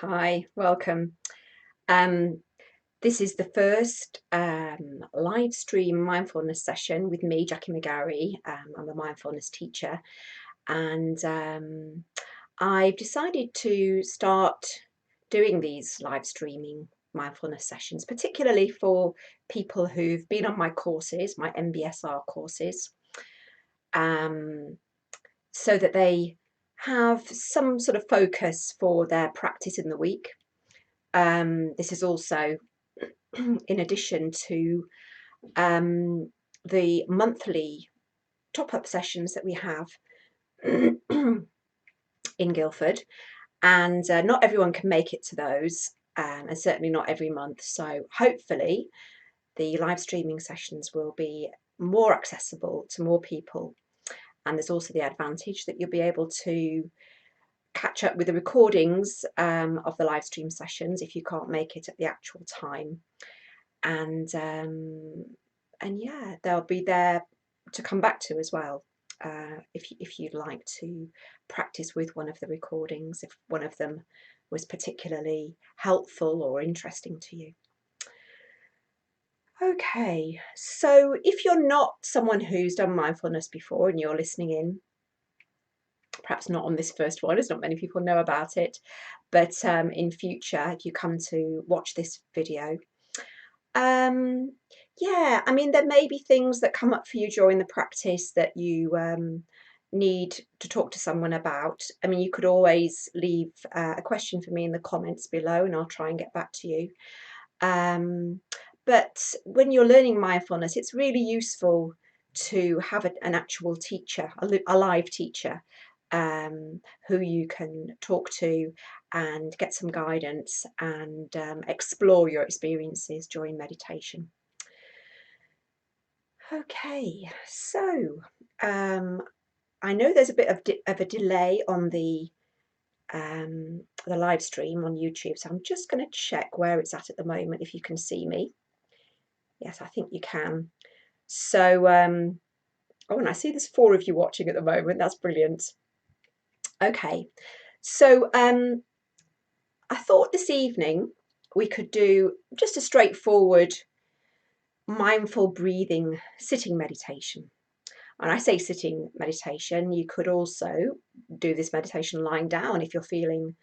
Hi, welcome. Um, this is the first live stream mindfulness session with me, Jackie McGarry. I'm a mindfulness teacher, and I've decided to start doing these live streaming mindfulness sessions, particularly for people who've been on my courses, my MBSR courses, um, so that they have some sort of focus for their practice in the week. This is also in addition to the monthly top-up sessions that we have in Guildford, and not everyone can make it to those, and certainly not every month. So hopefully the live streaming sessions will be more accessible to more people, and there's also the advantage that you'll be able to catch up with the recordings of the live stream sessions if you can't make it at the actual time. And yeah, they'll be there to come back to as well, if you'd like to practice with one of the recordings, if one of them was particularly helpful or interesting to you. Okay, so if you're not someone who's done mindfulness before and you're listening in, perhaps not on this first one, as not many people know about it, but in future, if you come to watch this video, yeah, I mean, there may be things that come up for you during the practice that you need to talk to someone about. I mean, you could always leave a question for me in the comments below and I'll try and get back to you. But when you're learning mindfulness, it's really useful to have an actual teacher, a live teacher, who you can talk to and get some guidance and explore your experiences during meditation. Okay, so I know there's a bit of a delay on the live stream on YouTube, so I'm just going to check where it's at the moment, if you can see me. Yes, I think you can. So, oh, and I see there's 4 of you watching at the moment. That's brilliant. Okay, so I thought this evening we could do just a straightforward mindful breathing sitting meditation. And I say sitting meditation, you could also do this meditation lying down if you're feeling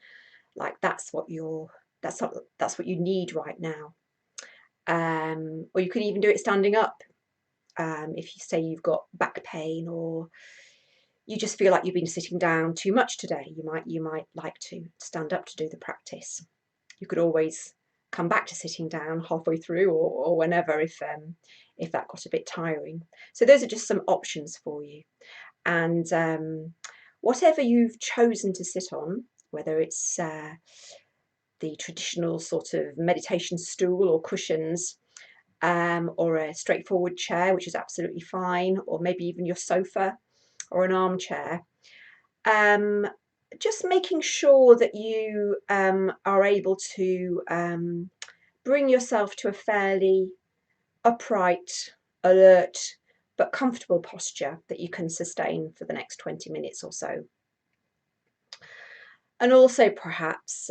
like that's what you need right now. Or you could even do it standing up. If you say you've got back pain or you just feel like you've been sitting down too much today, you might like to stand up to do the practice. You could always come back to sitting down halfway through or whenever if that got a bit tiring. So those are just some options for you. And whatever you've chosen to sit on, whether it's the traditional sort of meditation stool or cushions, or a straightforward chair, which is absolutely fine, or maybe even your sofa or an armchair. Just making sure that you are able to bring yourself to a fairly upright, alert, but comfortable posture that you can sustain for the next 20 minutes or so. And also perhaps,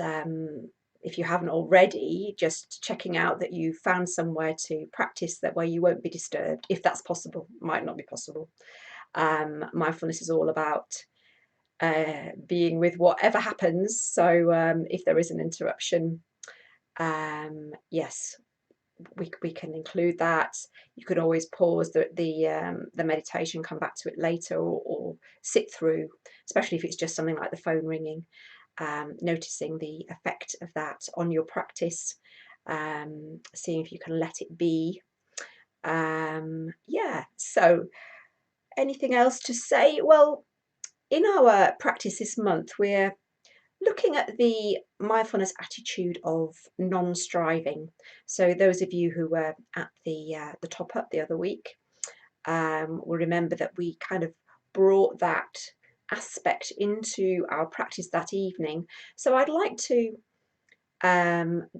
if you haven't already, just checking out that you found somewhere to practice that where you won't be disturbed, if that's possible. Might not be possible. Mindfulness is all about being with whatever happens. So if there is an interruption, yes, we can include that. You could always pause the meditation, come back to it later, or sit through, especially if it's just something like the phone ringing. Noticing the effect of that on your practice, seeing if you can let it be. Yeah, so anything else to say? Well, in our practice this month, we're looking at the mindfulness attitude of non-striving. So those of you who were at the top up the other week will remember that we kind of brought that aspect into our practice that evening. So I'd like to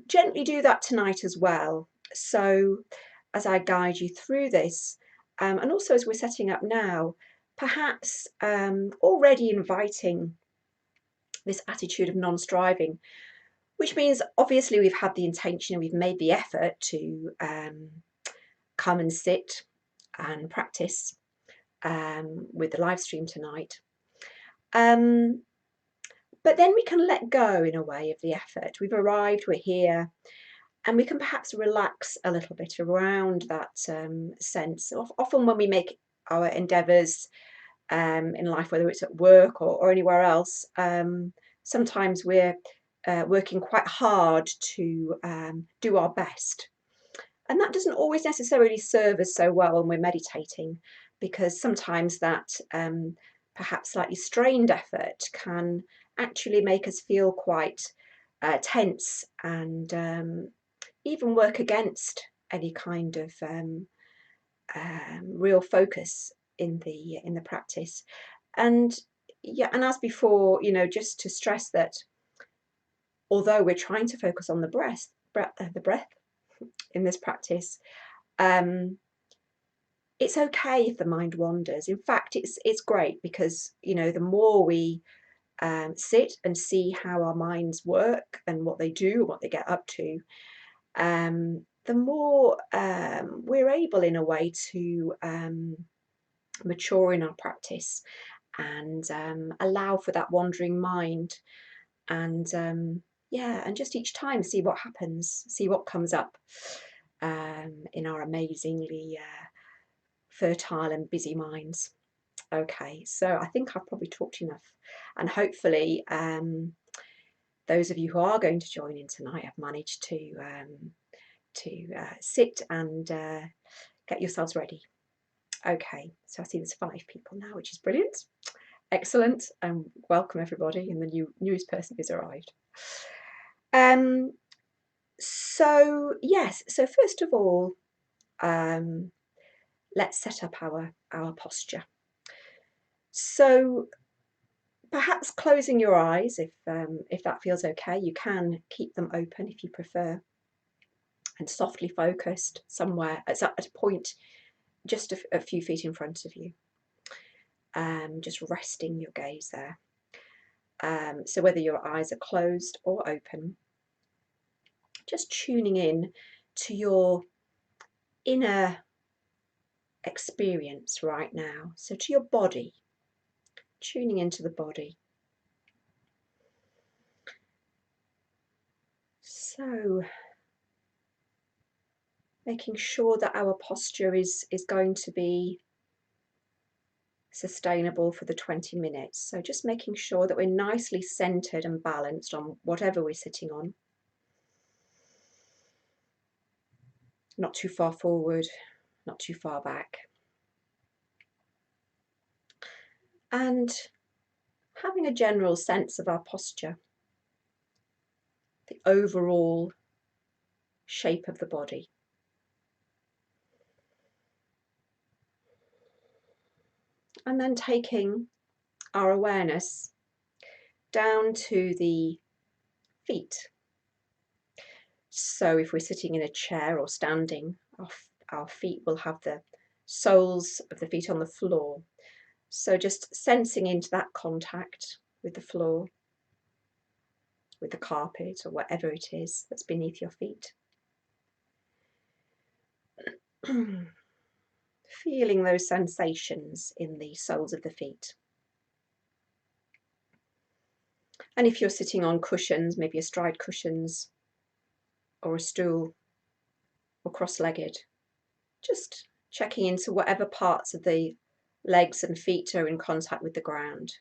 gently do that tonight as well. So as I guide you through this, and also as we're setting up now, perhaps already inviting this attitude of non-striving, which means obviously we've had the intention and we've made the effort to come and sit and practice with the live stream tonight. But then we can let go in a way of the effort. We've arrived, we're here, and we can perhaps relax a little bit around that sense. Often when we make our endeavours in life, whether it's at work or anywhere else, sometimes we're working quite hard to do our best. And that doesn't always necessarily serve us so well when we're meditating, because sometimes that perhaps slightly strained effort can actually make us feel quite tense and even work against any kind of real focus in the practice. And yeah, and as before, you know, just to stress that although we're trying to focus on the breath in this practice, it's okay if the mind wanders. In fact, it's great because, you know, the more we sit and see how our minds work and what they do, what they get up to, the more we're able in a way to mature in our practice and allow for that wandering mind, and yeah, and just each time see what happens, see what comes up in our amazingly fertile and busy minds. Okay, so I think I've probably talked enough, and hopefully those of you who are going to join in tonight have managed to sit and get yourselves ready. Okay, so I see there's 5 people now, which is brilliant. Excellent, and welcome everybody, and the newest person who's arrived. So yes, so first of all, let's set up our posture. So perhaps closing your eyes, if that feels okay. You can keep them open if you prefer, and softly focused somewhere at a point just a few feet in front of you. Just resting your gaze there. So whether your eyes are closed or open, just tuning in to your inner experience right now. So to your body, tuning into the body. So making sure that our posture is going to be sustainable for the 20 minutes. So just making sure that we're nicely centered and balanced on whatever we're sitting on. Not too far forward, not too far back. And having a general sense of our posture, the overall shape of the body. And then taking our awareness down to the feet. So if we're sitting in a chair or standing, our feet will have the soles of the feet on the floor. So just sensing into that contact with the floor, with the carpet or whatever it is that's beneath your feet. Feeling those sensations in the soles of the feet. And if you're sitting on cushions, maybe astride cushions or a stool or cross-legged, just checking into whatever parts of the legs and feet are in contact with the ground.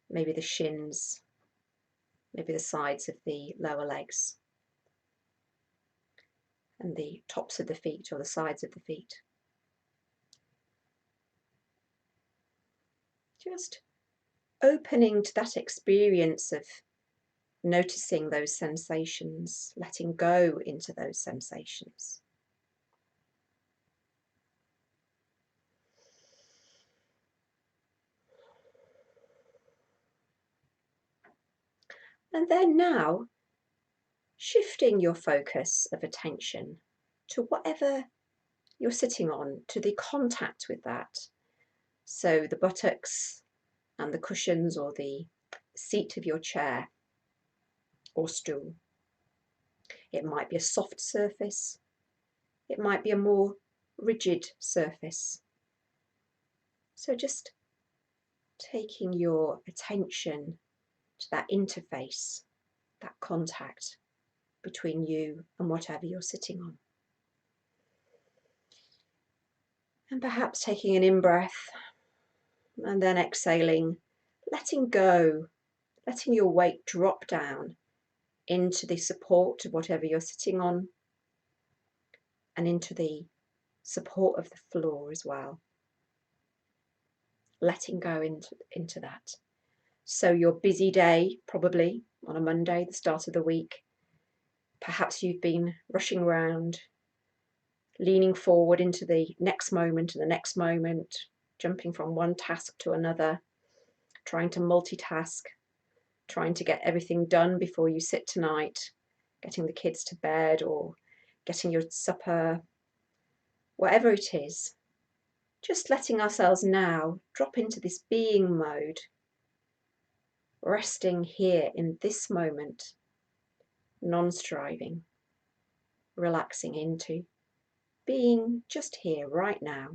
Maybe the shins, maybe the sides of the lower legs, and the tops of the feet or the sides of the feet. Just opening to that experience of noticing those sensations, letting go into those sensations. And then now, shifting your focus of attention to whatever you're sitting on, to the contact with that. So the buttocks and the cushions or the seat of your chair. or stool. It might be a soft surface. It might be a more rigid surface. So just taking your attention to that interface, that contact between you and whatever you're sitting on. And perhaps taking an in-breath and then exhaling, letting go, letting your weight drop down into the support of whatever you're sitting on and into the support of the floor as well. Letting go into that. So your busy day, probably on a Monday, the start of the week, perhaps you've been rushing around, leaning forward into the next moment and the next moment, jumping from one task to another, trying to multitask, trying to get everything done before you sit tonight, getting the kids to bed or getting your supper, whatever it is. Just letting ourselves now drop into this being mode, resting here in this moment, non-striving, relaxing into being just here right now,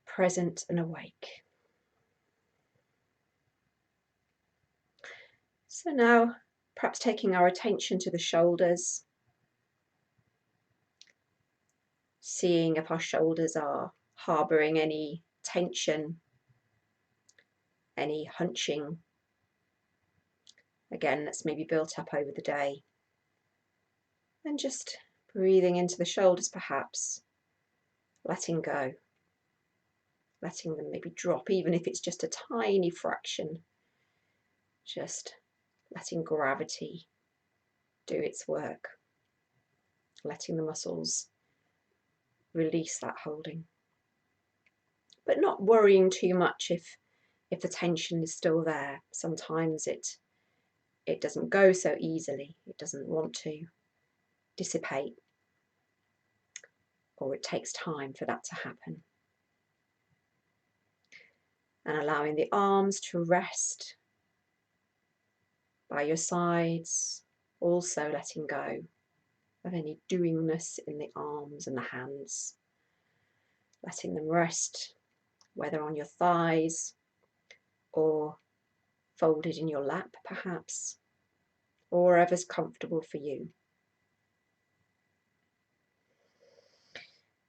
present and awake. So now, perhaps taking our attention to the shoulders, seeing if our shoulders are harbouring any tension, any hunching, again, that's maybe built up over the day. And just breathing into the shoulders perhaps, letting go, letting them maybe drop, even if it's just a tiny fraction, just letting gravity do its work, letting the muscles release that holding, but not worrying too much if the tension is still there. Sometimes it doesn't go so easily, it doesn't want to dissipate, or it takes time for that to happen. And allowing the arms to rest by your sides, also letting go of any doingness in the arms and the hands, letting them rest, whether on your thighs or folded in your lap perhaps, or wherever's comfortable for you.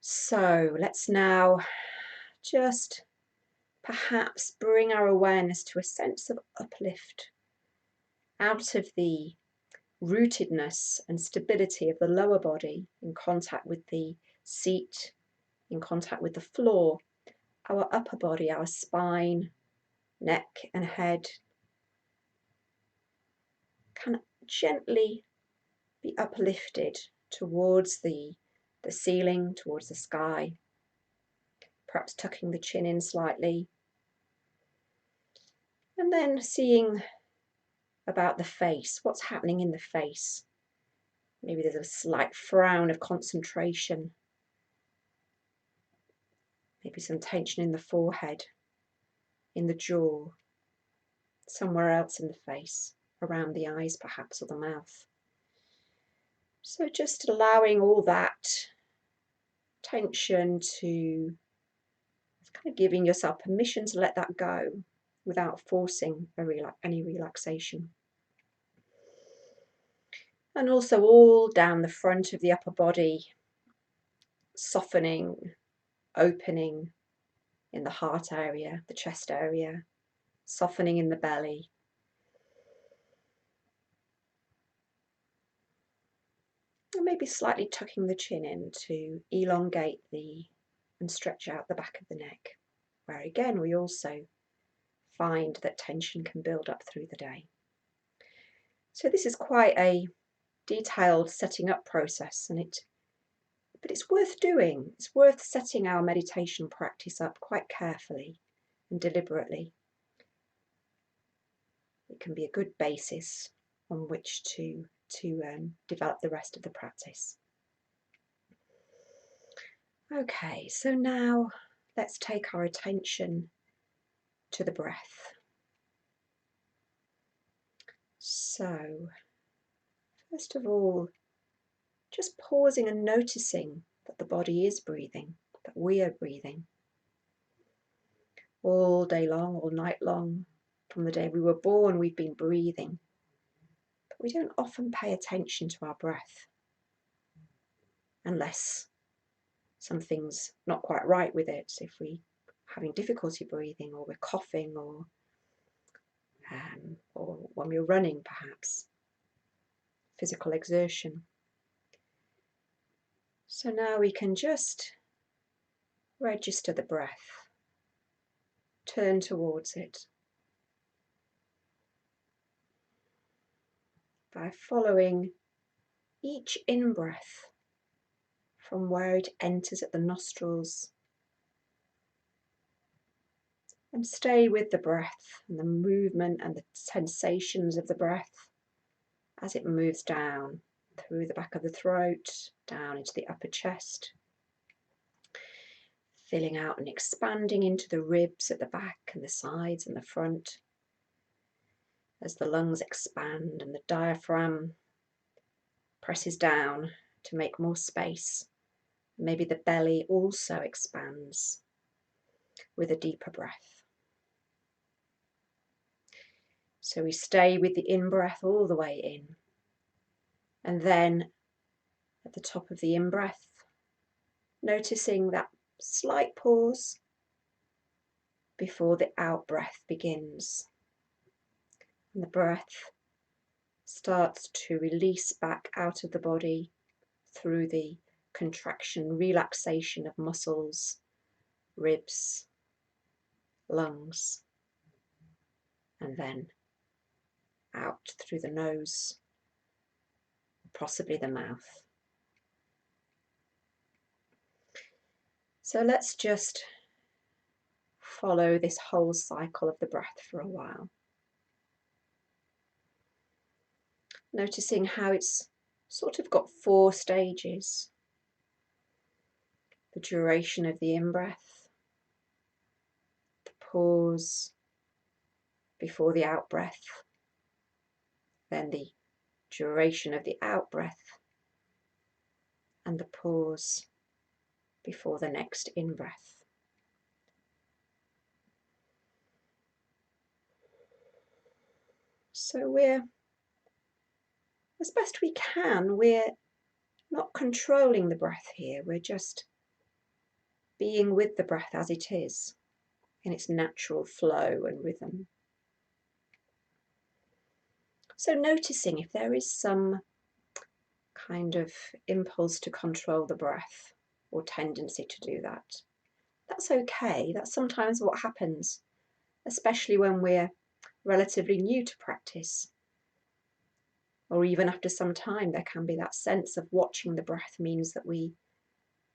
So let's now just perhaps bring our awareness to a sense of uplift out of the rootedness and stability of the lower body in contact with the seat, in contact with the floor, our upper body, our spine, neck and head can gently be uplifted towards the ceiling, towards the sky, perhaps tucking the chin in slightly, and then seeing about the face, what's happening in the face. Maybe there's a slight frown of concentration, maybe some tension in the forehead, in the jaw, somewhere else in the face, around the eyes perhaps, or the mouth. So just allowing all that tension to kind of giving yourself permission to let that go without forcing any relaxation. And also all down the front of the upper body, softening, opening in the heart area, the chest area, softening in the belly. And maybe slightly tucking the chin in to elongate and stretch out the back of the neck, where again we also find that tension can build up through the day. So this is quite a detailed setting up process, but it's worth doing. It's worth setting our meditation practice up quite carefully and deliberately. It can be a good basis on which to develop the rest of the practice. Okay, so now let's take our attention to the breath. So, first of all, just pausing and noticing that the body is breathing, that we are breathing. All day long, all night long, from the day we were born, we've been breathing. But we don't often pay attention to our breath, unless something's not quite right with it. If we're having difficulty breathing, or we're coughing, or when we're running, perhaps, physical exertion. So now we can just register the breath, turn towards it by following each in-breath from where it enters at the nostrils, and stay with the breath and the movement and the sensations of the breath as it moves down through the back of the throat, down into the upper chest, filling out and expanding into the ribs at the back and the sides and the front, as the lungs expand and the diaphragm presses down to make more space. Maybe the belly also expands with a deeper breath. So we stay with the in-breath all the way in, and then at the top of the in-breath, noticing that slight pause before the out-breath begins. And the breath starts to release back out of the body through the contraction, relaxation of muscles, ribs, lungs, and then out through the nose, possibly the mouth. So let's just follow this whole cycle of the breath for a while. Noticing how it's sort of got 4 stages. The duration of the in-breath, the pause before the out-breath, then the duration of the out-breath, and the pause before the next in-breath. So we're, as best we can, we're not controlling the breath here, we're just being with the breath as it is, in its natural flow and rhythm. So noticing if there is some kind of impulse to control the breath or tendency to do that. That's okay, that's sometimes what happens, especially when we're relatively new to practice. Or even after some time, there can be that sense of watching the breath means that we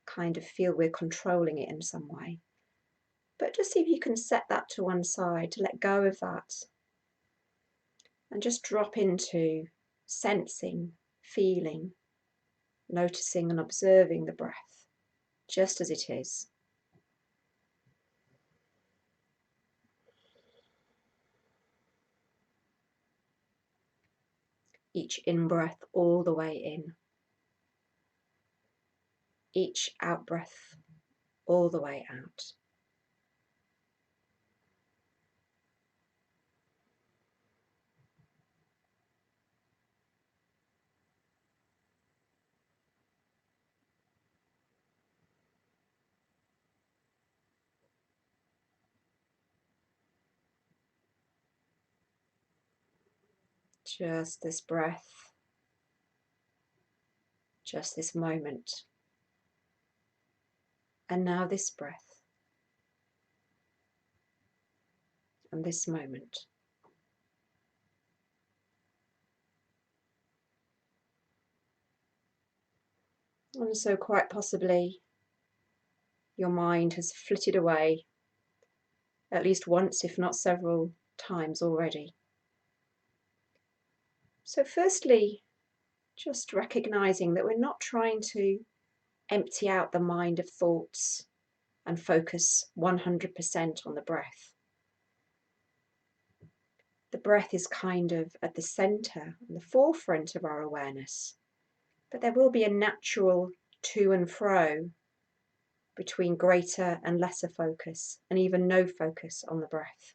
kind of feel we're controlling it in some way. But just see if you can set that to one side, to let go of that, and just drop into sensing, feeling, noticing and observing the breath just as it is. Each in-breath all the way in, each out-breath all the way out. Just this breath, just this moment, and now this breath, and this moment. And so quite possibly your mind has flitted away at least once, if not several times already. So firstly, just recognizing that we're not trying to empty out the mind of thoughts and focus 100% on the breath. The breath is kind of at the centre and the forefront of our awareness, but there will be a natural to and fro between greater and lesser focus, and even no focus on the breath,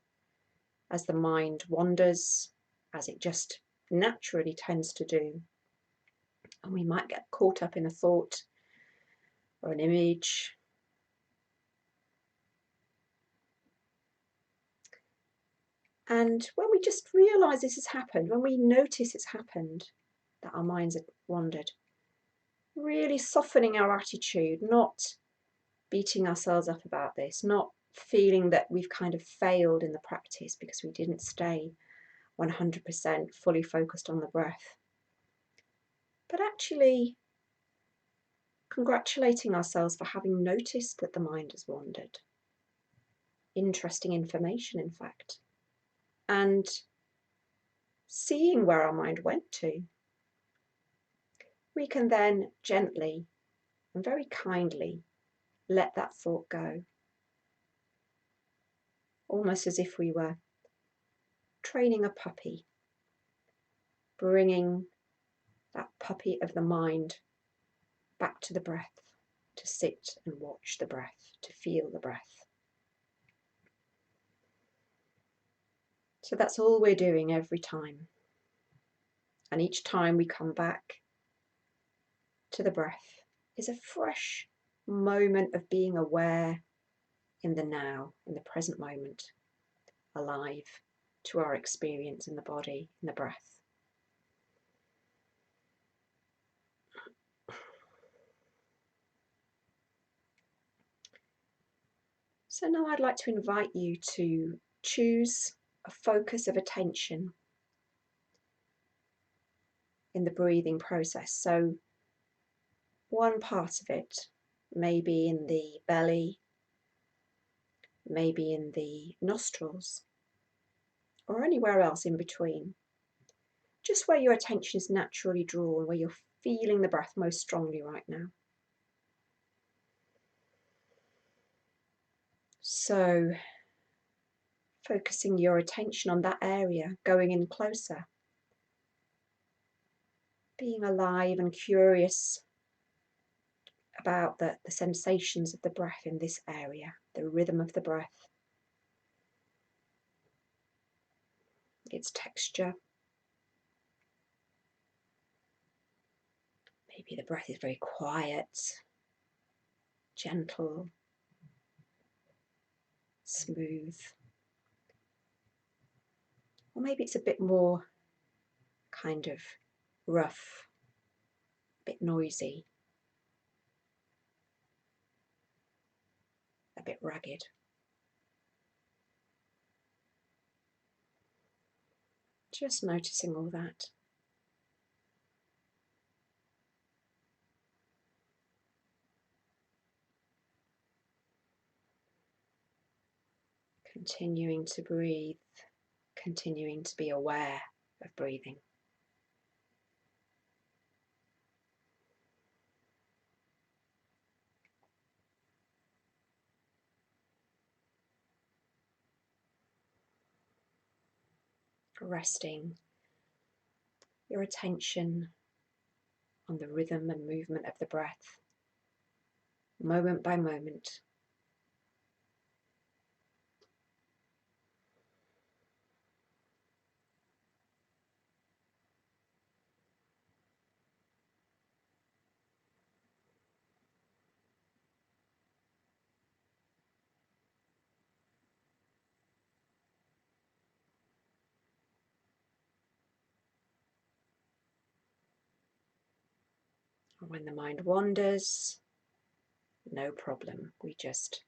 as the mind wanders, as it just naturally tends to do. And we might get caught up in a thought or an image. And when we just realise this has happened, when we notice it's happened, that our minds have wandered, really softening our attitude, not beating ourselves up about this, not feeling that we've kind of failed in the practice because we didn't stay 100% fully focused on the breath, but actually congratulating ourselves for having noticed that the mind has wandered. Interesting information, in fact. And seeing where our mind went to, we can then gently and very kindly let that thought go, almost as if we were training a puppy, bringing that puppy of the mind back to the breath, to sit and watch the breath, to feel the breath. So that's all we're doing every time. And each time we come back to the breath is a fresh moment of being aware in the now, in the present moment, alive to our experience in the body, in the breath. So now I'd like to invite you to choose a focus of attention in the breathing process. So one part of it, maybe in the belly, maybe in the nostrils, or anywhere else in between. Just where your attention is naturally drawn, where you're feeling the breath most strongly right now. So focusing your attention on that area, going in closer, being alive and curious about the sensations of the breath in this area, the rhythm of the breath, its texture. Maybe the breath is very quiet, gentle, smooth. Or maybe it's a bit more kind of rough, a bit noisy, a bit ragged. Just noticing all that. Continuing to breathe, continuing to be aware of breathing. Resting your attention on the rhythm and movement of the breath, moment by moment. And when the mind wanders, no problem. We just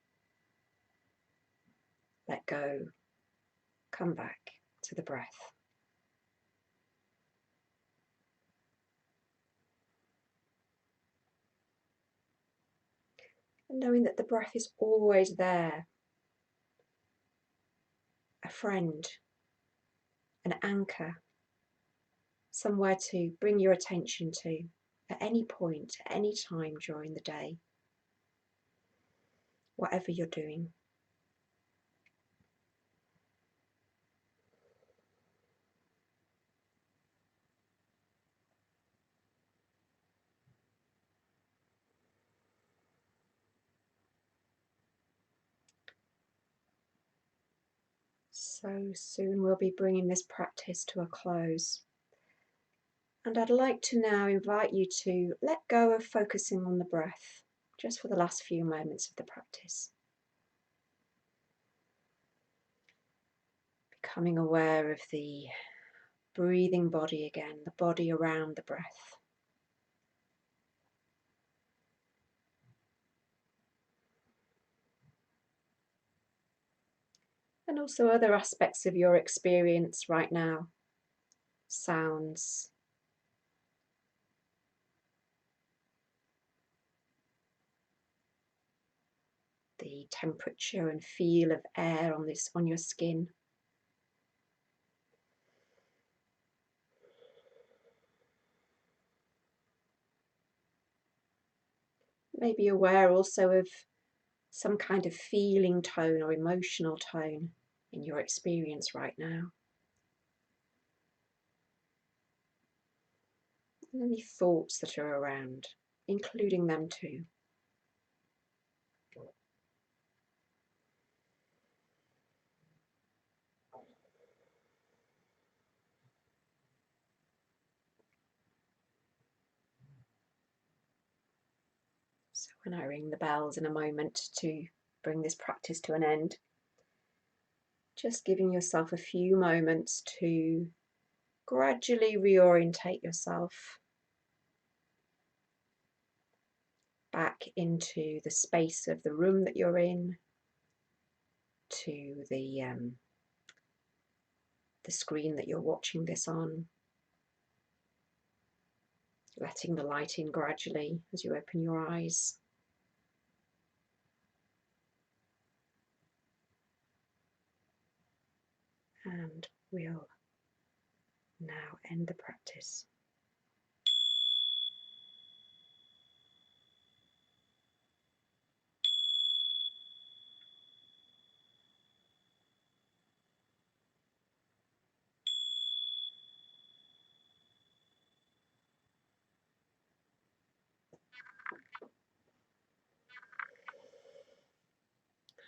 let go, come back to the breath. And knowing that the breath is always there, a friend, an anchor, somewhere to bring your attention to at any point, at any time during the day, whatever you're doing. So soon we'll be bringing this practice to a close. And I'd like to now invite you to let go of focusing on the breath, just for the last few moments of the practice. Becoming aware of the breathing body again, the body around the breath. And also other aspects of your experience right now. Sounds, the temperature and feel of air on your skin. Maybe aware also of some kind of feeling tone or emotional tone in your experience right now. And any thoughts that are around, including them too. So when I ring the bells in a moment to bring this practice to an end, just giving yourself a few moments to gradually reorientate yourself back into the space of the room that you're in, to the screen that you're watching this on, letting the light in gradually as you open your eyes. And we'll now end the practice.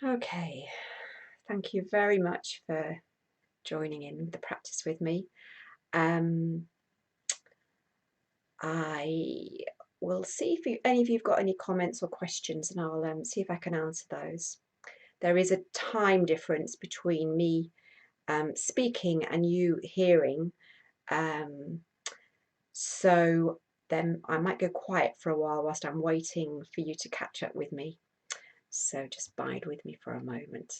Okay, thank you very much for joining in the practice with me. I will see if any of you've got any comments or questions, and I'll see if I can answer those. There is a time difference between me speaking and you hearing, so then I might go quiet for a while whilst I'm waiting for you to catch up with me. So just bide with me for a moment.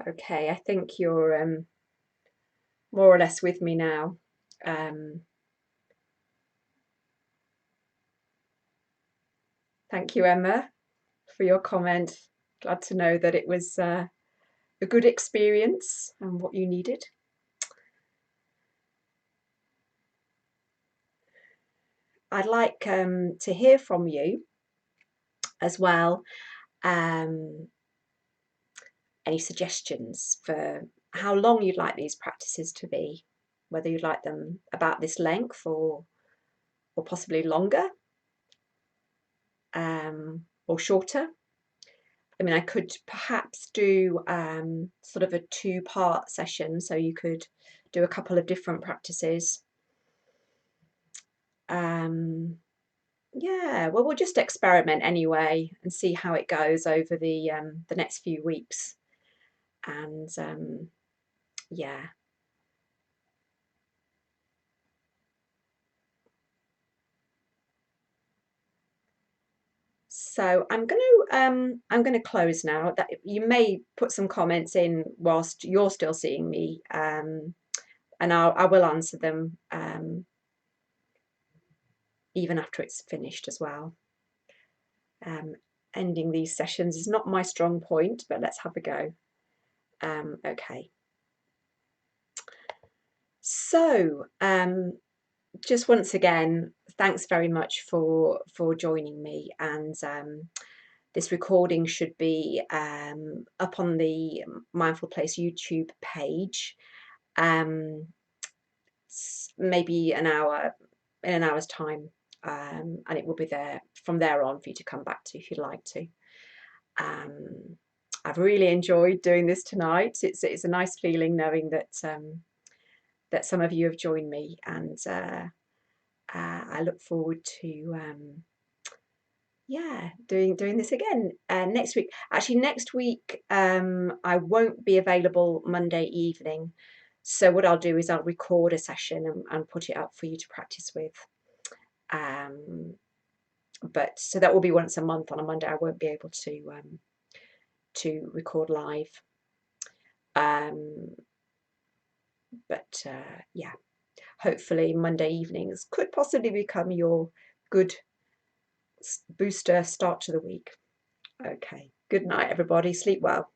Okay, I think you're more or less with me now. Thank you, Emma, for your comment. Glad to know that it was a good experience and what you needed. I'd like to hear from you as well. Any suggestions for how long you'd like these practices to be, whether you'd like them about this length or possibly longer, or shorter. I mean, I could perhaps do sort of a two-part session, so you could do a couple of different practices. Yeah, well, we'll just experiment anyway and see how it goes over the next few weeks. And yeah, so I'm gonna close now. That you may put some comments in whilst you're still seeing me, and I will answer them even after it's finished as well. Um, Ending these sessions is not my strong point, but let's have a go. Okay. So, just once again, thanks very much for joining me. And this recording should be up on the Mindful Place YouTube page, um, maybe in an hour's time, and it will be there from there on for you to come back to if you'd like to. I've really enjoyed doing this tonight. It's a nice feeling knowing that that some of you have joined me, and I look forward to yeah, doing this again next week. Actually, next week I won't be available Monday evening, so what I'll do is I'll record a session and put it up for you to practice with. But so that will be once a month on a Monday. I won't be able to record live. But yeah, hopefully Monday evenings could possibly become your good booster start to the week. Okay, good night, everybody. Sleep well.